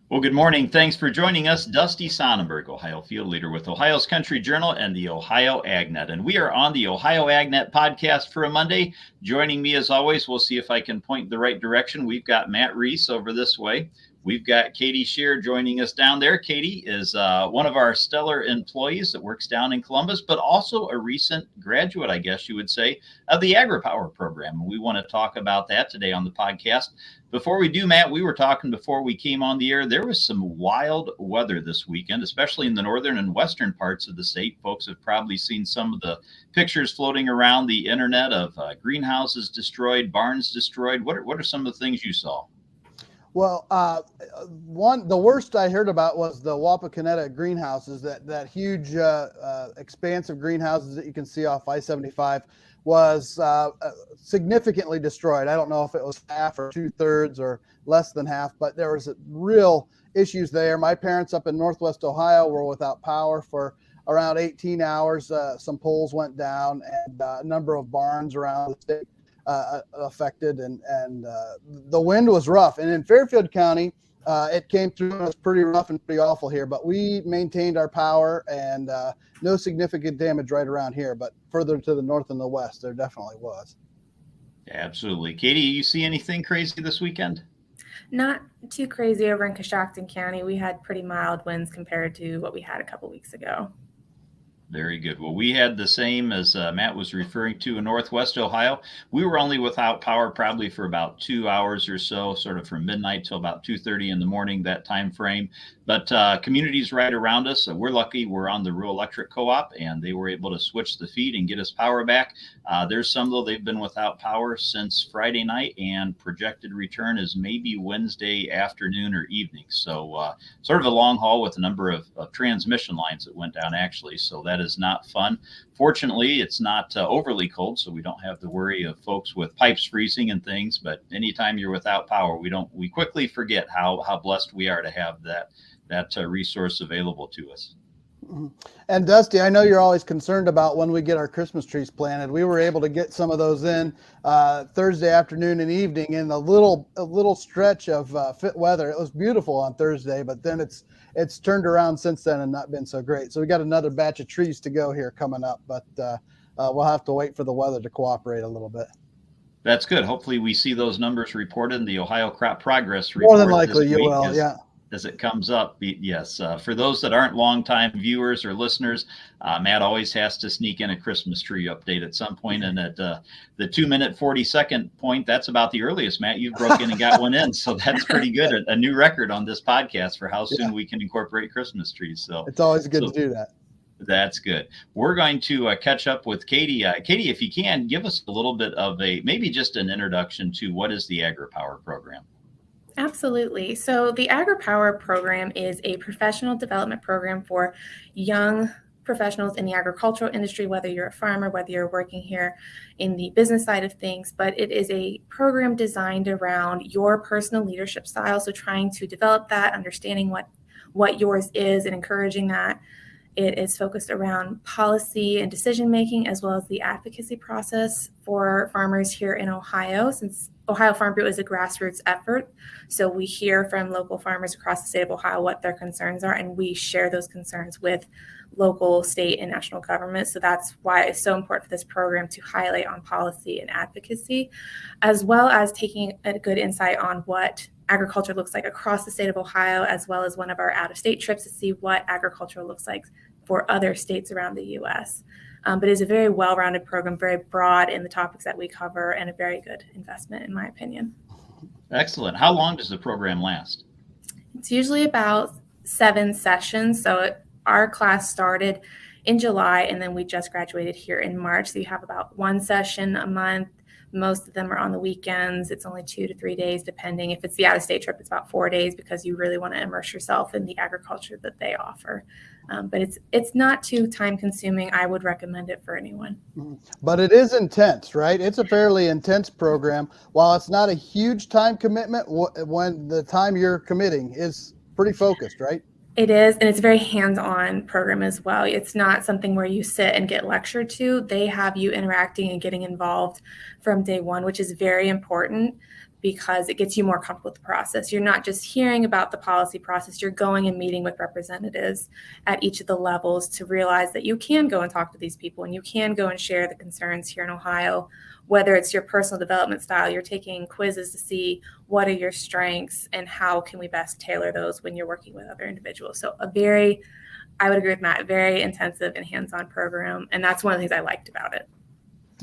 Well, good morning. Thanks for joining us. Dusty Sonnenberg, Ohio Field Leader with Ohio's Country Journal and the Ohio AgNet. And we are on the Ohio AgNet podcast for a Monday. Joining me as always, we'll see if I can point the right direction. We've got Matt Reese over this way. We've got Katie Shear joining us down there. Katie is one of our stellar employees that works down in Columbus, but also a recent graduate, I guess you would say, of the AgriPOWER program. We want to talk about that today on the podcast. Before we do, Matt, we were talking before we came on the air. There was some wild weather this weekend, especially in the northern and western parts of the state. Folks have probably seen some of the pictures floating around the internet of greenhouses destroyed, barns destroyed. What are some of the things you saw? Well, the worst I heard about was the Wapakoneta greenhouses, that huge expanse of greenhouses that you can see off I-75 was significantly destroyed. I don't know if it was half or 2/3 or less than half, but there was real issues there. My parents up in Northwest Ohio were without power for around 18 hours. Some poles went down, and a number of barns around the state affected, and the wind was rough. And in Fairfield County, it came through and it was pretty rough and pretty awful here, but we maintained our power, and no significant damage right around here, but further to the north and the west, there definitely was. Absolutely. Katie, you see anything crazy this weekend? Not too crazy over in Coshocton County. We had pretty mild winds compared to what we had a couple weeks ago. Very good. Well, we had the same as Matt was referring to in Northwest Ohio. We were only without power probably for about 2 hours or so, sort of from midnight till about 2:30 in the morning, that time frame. But communities right around us, we're lucky we're on the rural electric co-op, and they were able to switch the feed and get us power back. There's some, though, they've been without power since Friday night, and projected return is maybe Wednesday afternoon or evening. So sort of a long haul with a number of transmission lines that went down, actually. So that is not fun. Fortunately, it's not overly cold, so we don't have the worry of folks with pipes freezing and things. But anytime you're without power, we quickly forget how blessed we are to have that resource available to us. And Dusty, I know you're always concerned about when we get our Christmas trees planted. We were able to get some of those in Thursday afternoon and evening in a little stretch of fit weather. It was beautiful on Thursday, but then it's turned around since then and not been so great. So we got another batch of trees to go here coming up, but we'll have to wait for the weather to cooperate a little bit. That's good. Hopefully we see those numbers reported in the Ohio Crop Progress Report. More than likely you will, yeah. As it comes up, yes. For those that aren't longtime viewers or listeners, Matt always has to sneak in a Christmas tree update at some point. And at the 2-minute 40-second point, that's about the earliest, Matt, you've broken and got one in. So that's pretty good. A new record on this podcast for how soon we can incorporate Christmas trees. So it's always good to do that. That's good. We're going to catch up with Katie. Katie, if you can, give us a little bit of maybe just an introduction to what is the AgriPOWER program. Absolutely. So the AgriPOWER program is a professional development program for young professionals in the agricultural industry, whether you're a farmer, whether you're working here in the business side of things, but it is a program designed around your personal leadership style. So trying to develop that, understanding what yours is and encouraging that. It is focused around policy and decision-making, as well as the advocacy process for farmers here in Ohio, since Ohio Farm Bureau is a grassroots effort. So we hear from local farmers across the state of Ohio what their concerns are, and we share those concerns with local, state, and national government. So that's why it's so important for this program to highlight on policy and advocacy, as well as taking a good insight on what agriculture looks like across the state of Ohio, as well as one of our out-of-state trips to see what agriculture looks like for other states around the U.S. But it's a very well-rounded program, very broad in the topics that we cover, and a very good investment, in my opinion. Excellent. How long does the program last? It's usually about 7 sessions. So our class started in July, and then we just graduated here in March. So you have about 1 session a month. Most of them are on the weekends. It's only 2 to 3 days, depending. If it's the out-of-state trip, it's about 4 days, because you really want to immerse yourself in the agriculture that they offer. But it's not too time-consuming. I would recommend it for anyone. But it is intense, right? It's a fairly intense program. While it's not a huge time commitment, when the time you're committing is pretty focused, right? It is, and it's a very hands-on program as well. It's not something where you sit and get lectured to. They have you interacting and getting involved from day one, which is very important, because it gets you more comfortable with the process. You're not just hearing about the policy process, you're going and meeting with representatives at each of the levels to realize that you can go and talk to these people and you can go and share the concerns here in Ohio, whether it's your personal development style, you're taking quizzes to see what are your strengths and how can we best tailor those when you're working with other individuals. So I would agree with Matt, very intensive and hands-on program. And that's one of the things I liked about it.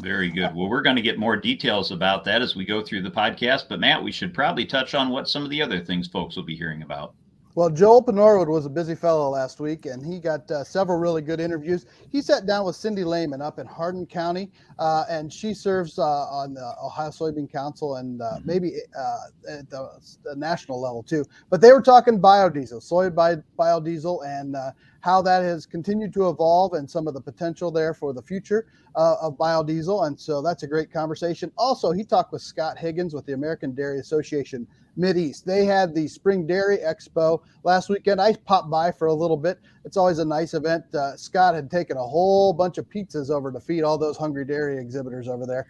Very good. Well, we're going to get more details about that as we go through the podcast. But Matt, we should probably touch on what some of the other things folks will be hearing about. Well, Joel Norwood was a busy fellow last week, and he got several really good interviews. He sat down with Cindy Layman up in Hardin County, and she serves on the Ohio Soybean Council and maybe at the national level too. But they were talking biodiesel, biodiesel, and how that has continued to evolve and some of the potential there for the future of biodiesel. And so that's a great conversation. Also, he talked with Scott Higgins with the American Dairy Association Mideast. They had the Spring Dairy Expo last weekend. I popped by for a little bit. It's always a nice event. Scott had taken a whole bunch of pizzas over to feed all those hungry dairy exhibitors over there.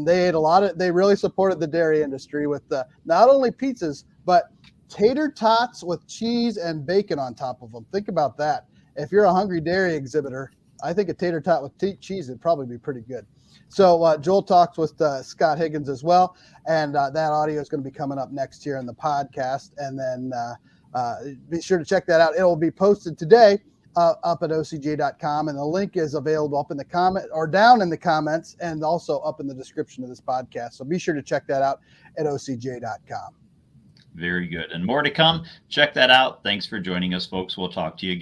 They ate a lot they really supported the dairy industry with not only pizzas, but tater tots with cheese and bacon on top of them. Think about that. If you're a hungry dairy exhibitor, I think a tater tot with cheese would probably be pretty good. So Joel talks with Scott Higgins as well, and that audio is going to be coming up next year in the podcast. And then be sure to check that out. It will be posted today up at ocj.com, and the link is available up in the comment or down in the comments and also up in the description of this podcast. So be sure to check that out at ocj.com. Very good. And more to come. Check that out. Thanks for joining us, folks. We'll talk to you again.